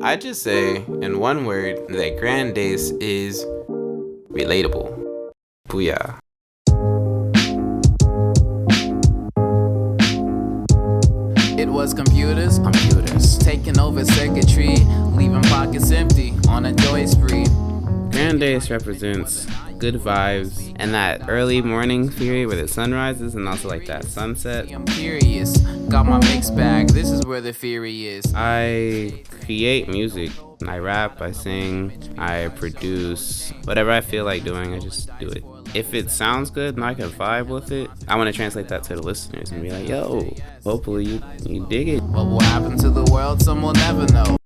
I just say in one word that GrandAce is relatable. Booyah. It was computers, taking over circuitry, leaving pockets empty on a joy spree. GrandAce represents good vibes and that early morning period where the sun rises and also like that sunset. I'm curious, got my mixed bag, this is where the fury is. I create music. I rap, I sing, I produce. Whatever I feel like doing, I just do it. If it sounds good and I can vibe with it, I want to translate that to the listeners and be like, yo, hopefully you dig it. What will happen to the world, some will never know.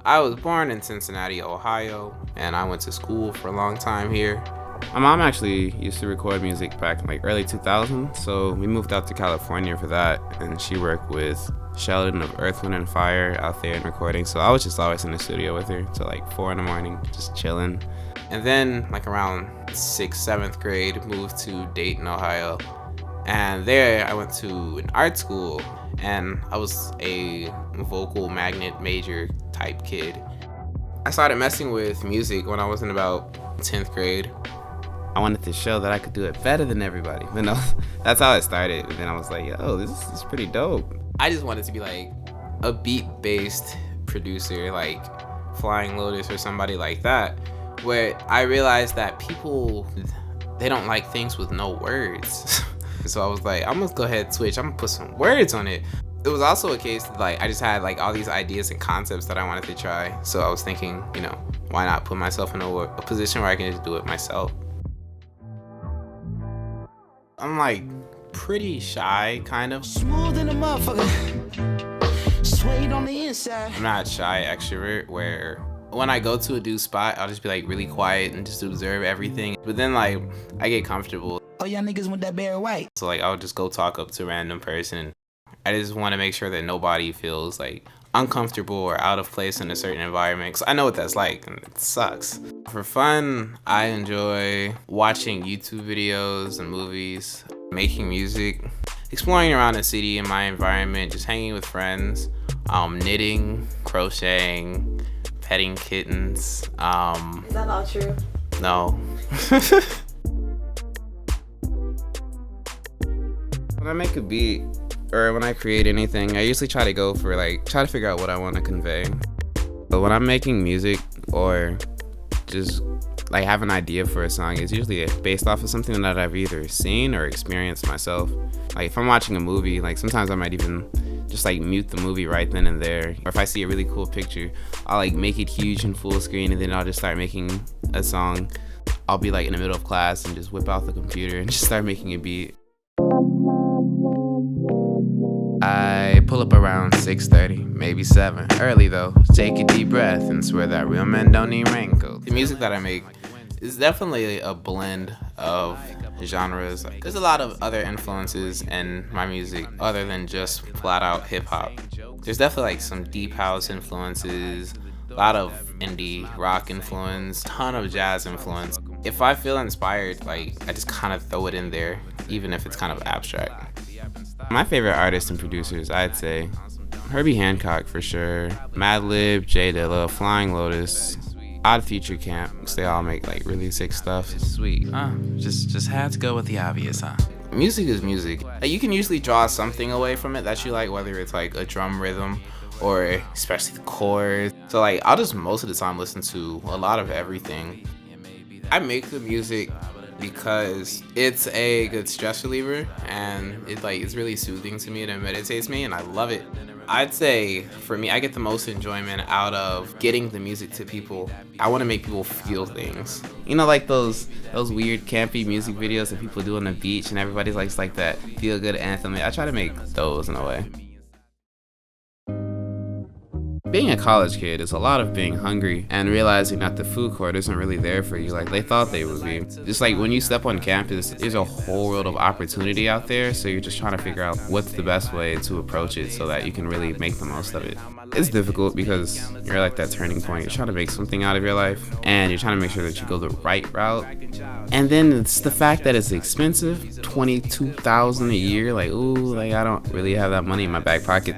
I was born in Cincinnati, Ohio, and I went to school for a long time here. My mom actually used to record music back in like early 2000s, so we moved out to California for that, and she worked with Sheldon of Earth, Wind & Fire out there in recording, so I was just always in the studio with her till like 4 in the morning, just chilling. And then like around 6th, 7th grade, moved to Dayton, Ohio, and there I went to an art school, and I was a vocal magnet major type kid. I started messing with music when I was in about 10th grade. I wanted to show that I could do it better than everybody. But no, that's how it started. And then I was like, yo, this is pretty dope. I just wanted to be like a beat-based producer, like Flying Lotus or somebody like that, where I realized that people, they don't like things with no words. So I was like, I'm gonna go ahead and switch. I'm gonna put some words on it. It was also a case that like I just had like all these ideas and concepts that I wanted to try. So I was thinking, you know, why not put myself in a position where I can just do it myself? I'm like pretty shy, kind of. Smooth in the motherfucker. Suede on the inside. I'm not shy extrovert where when I go to a new spot, I'll just be like really quiet and just observe everything. But then like I get comfortable. Oh, y'all niggas want that Barry White. So like I'll just go talk up to a random person. I just want to make sure that nobody feels like uncomfortable or out of place in a certain environment, because I know what that's like and it sucks. For fun, I enjoy watching YouTube videos and movies, making music, exploring around the city in my environment, just hanging with friends, knitting, crocheting, petting kittens. Is that all true? No. When I make a beat, or when I create anything, I usually try to figure out what I want to convey. But when I'm making music or just like have an idea for a song, it's usually based off of something that I've either seen or experienced myself. Like if I'm watching a movie, like sometimes I might even just like mute the movie right then and there. Or if I see a really cool picture, I'll like make it huge and full screen, and then I'll just start making a song. I'll be like in the middle of class and just whip out the computer and just start making a beat. I pull up around 6:30, maybe 7. Early though, take a deep breath and swear that real men don't need raincoats. The music that I make is definitely a blend of genres. There's a lot of other influences in my music other than just flat out hip hop. There's definitely like some deep house influences, a lot of indie rock influence, ton of jazz influence. If I feel inspired, like I just kind of throw it in there, even if it's kind of abstract. My favorite artists and producers, I'd say Herbie Hancock for sure, Madlib, J Dilla, Flying Lotus, Odd Future Camp, because they all make like really sick stuff. Sweet, huh? Just had to go with the obvious, huh? Music is music. Like, you can usually draw something away from it that you like, whether it's like a drum rhythm or especially the chords. So like I'll just most of the time listen to a lot of everything. I make the music because it's a good stress reliever, and it's really soothing to me and it meditates me, and I love it. I'd say for me, I get the most enjoyment out of getting the music to people. I want to make people feel things. You know, like those weird campy music videos that people do on the beach and everybody's like that feel good anthem. I try to make those in a way. Being a college kid is a lot of being hungry and realizing that the food court isn't really there for you like they thought they would be. Just like when you step on campus, there's a whole world of opportunity out there, so you're just trying to figure out what's the best way to approach it so that you can really make the most of it. It's difficult because you're like that turning point. You're trying to make something out of your life, and you're trying to make sure that you go the right route. And then it's the fact that it's expensive, $22,000 a year. Like, ooh, like I don't really have that money in my back pocket.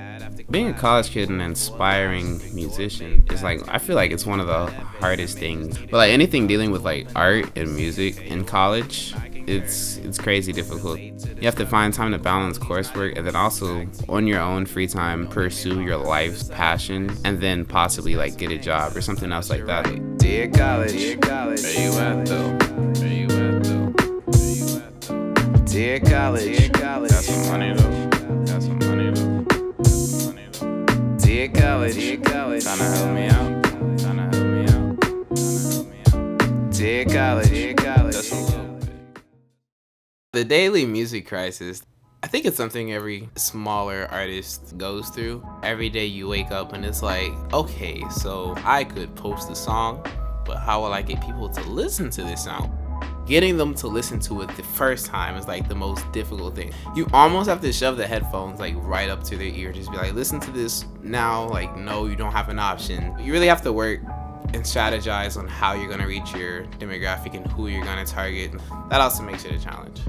Being a college kid and an inspiring musician is like, I feel like it's one of the hardest things. But like anything dealing with like art and music in college, it's crazy difficult. You have to find time to balance coursework and then also on your own free time pursue your life's passion and then possibly like get a job or something else like that. Dear college, where you at though? Where you at though? Where you at though? Dear college, got some money though. Got some money though. Got some money though. Dear college, tryna help me out. Tryna help me out. Tryna help me out. Dear college, just a little bit. The daily music crisis, I think it's something every smaller artist goes through. Every day you wake up and it's like, okay, so I could post a song, but how will I get people to listen to this song? Getting them to listen to it the first time is like the most difficult thing. You almost have to shove the headphones like right up to their ear, just be like, listen to this now. Like, no, you don't have an option. You really have to work and strategize on how you're gonna reach your demographic and who you're gonna target. That also makes it a challenge.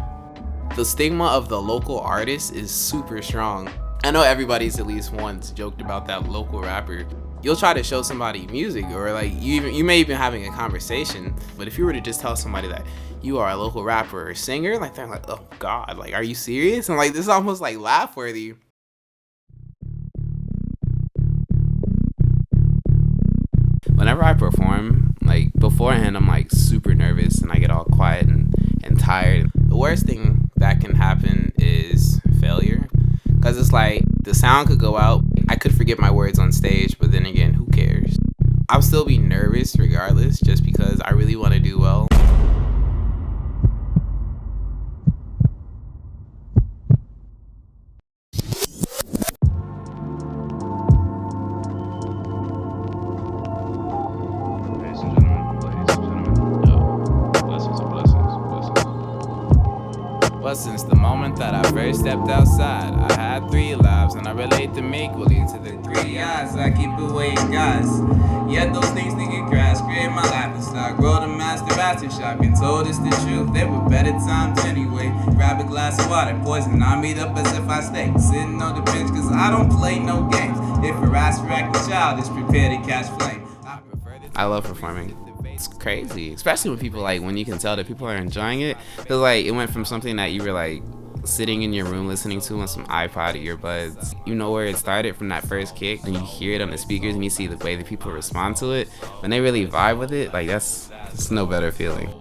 The stigma of the local artist is super strong. I know everybody's at least once joked about that local rapper. You'll try to show somebody music or like you may even having a conversation, but if you were to just tell somebody that you are a local rapper or singer, like they're like, oh God, like are you serious? And like this is almost like laugh worthy. Whenever I perform, like beforehand I'm like super nervous and I get all quiet and tired. The worst thing that can happen is failure, because it's like the sound could go out, I could forget my words on stage, but then again, who cares? I'll still be nervous regardless, just because I really want to do well. But since the moment that I first stepped outside, I had 3 lives, and I relate them equally to the 3 eyes. I keep away guys. Yet those things didn't crash, create my life and style. Grow the master aftershock, been told it's the truth. There were better times anyway. Grab a glass of water, poison. I meet up as if I stay sitting on the bench, cause I don't play no games. If a rash rack the child is prepared to catch flame. I love performing. It's crazy, especially when people like, when you can tell that people are enjoying it. Cause like it went from something that you were like sitting in your room listening to on some iPod earbuds. You know where it started from that first kick, and you hear it on the speakers and you see the way that people respond to it. When they really vibe with it, like that's no better feeling.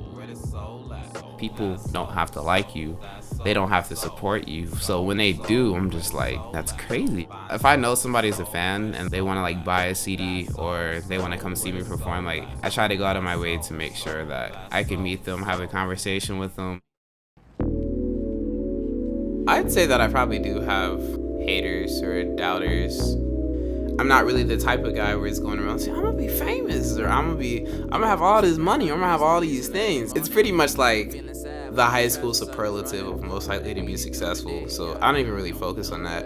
People don't have to like you. They don't have to support you. So when they do, I'm just like, that's crazy. If I know somebody's a fan and they want to like buy a CD or they want to come see me perform, like I try to go out of my way to make sure that I can meet them, have a conversation with them. I'd say that I probably do have haters or doubters. I'm not really the type of guy where it's going around saying, I'm gonna be famous, or I'm gonna have all this money, or I'm gonna have all these things. It's pretty much like the high school superlative of most likely to be successful. So I don't even really focus on that.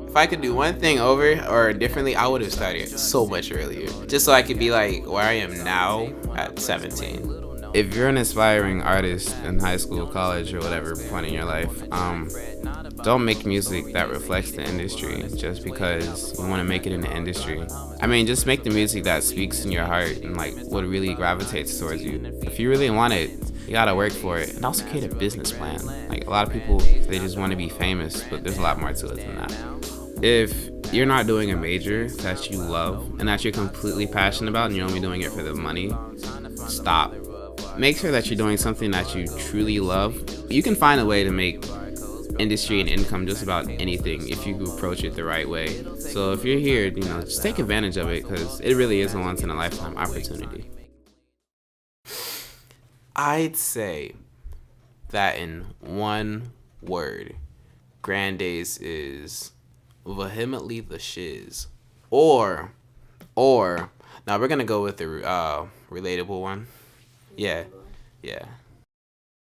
If I could do one thing over or differently, I would have started so much earlier, just so I could be like where I am now at 17. If you're an aspiring artist in high school, college, or whatever point in your life, don't make music that reflects the industry just because you want to make it in the industry. I mean, just make the music that speaks in your heart and like what really gravitates towards you. If you really want it, you gotta work for it, and also create a business plan. Like a lot of people, they just want to be famous, but there's a lot more to it than that. If you're not doing a major that you love and that you're completely passionate about and you're only doing it for the money, stop. Make sure that you're doing something that you truly love. You can find a way to make industry and income just about anything if you approach it the right way. So if you're here, just take advantage of it, because it really is a once-in-a-lifetime opportunity. I'd say that in one word, GrandAce is vehemently the shiz. Or, now we're gonna go with the relatable one. Yeah.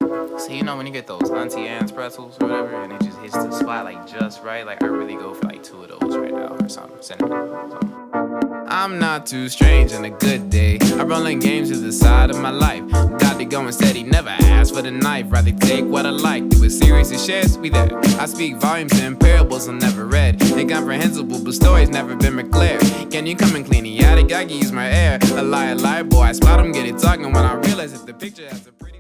So when you get those Auntie Anne's pretzels or whatever, and it just hits the spot like just right, like I really go for like 2 of those right now or something. Cinnamon. I'm not too strange on a good day. I rollin' games to the side of my life. Got to go and steady, never ask for the knife. Rather take what I like, do it serious and share, sweet that. I speak volumes and parables I never read. Incomprehensible, but stories never been clear. Can you come and clean the attic? I can use my air. A lie, boy. I spot him, get it talking when I realize that the picture has a pretty.